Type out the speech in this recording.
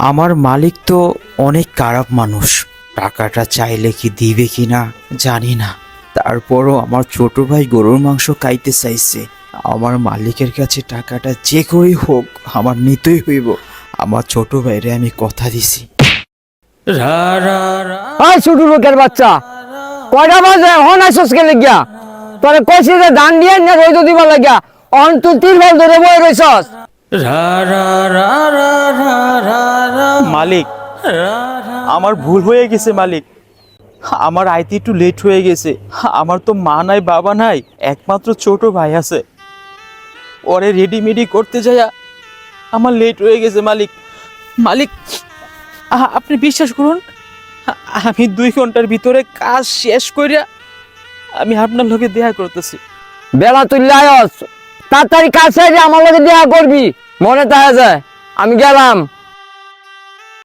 আমার মালিক তো অনেক খারাপ মানুষ, টাকাটা চাইলে কি দিবে কি না জানি না। তারপরও আমার ছোট ভাই গরুর মাংস খাইতে চাইছে। আমার মালিকের কাছে টাকাটা যে করেই হোক আমার নিতেই হইব। আমার ছোট ভাইরে আমি কথা দিছি। ওই ছোট লোকের বাচ্চা, কয়টা বাজে হন আইসস কে লাগিয়া? তোরে কইছি যে ধান দিয়ে না রইদ দিবা লাগিয়া, অন তুই 3 বল ধরে বই রইছস। মালিক, আমার ভুল হয়ে গেছে মালিক। আমার আইতে একটু লেট হয়ে গেছে। আমার তো মা নাই, বাবা নাই, একমাত্র ছোট ভাই আছে। ওরে রেডিমেডি করতে যাইয়া আমার লেট হয়ে গেছে মালিক। মালিক, আপনি বিশ্বাস করুন, আমি 2 ঘন্টার ভিতরে কাজ শেষ কইরা আমি আপনার লগে দেখা করতেছি। বেলা তুললে আয়স, তাড়াতাড়ি কাছে যে আমার লগে দেখা করবি, মনে থাকে যায়। আমি গেলাম।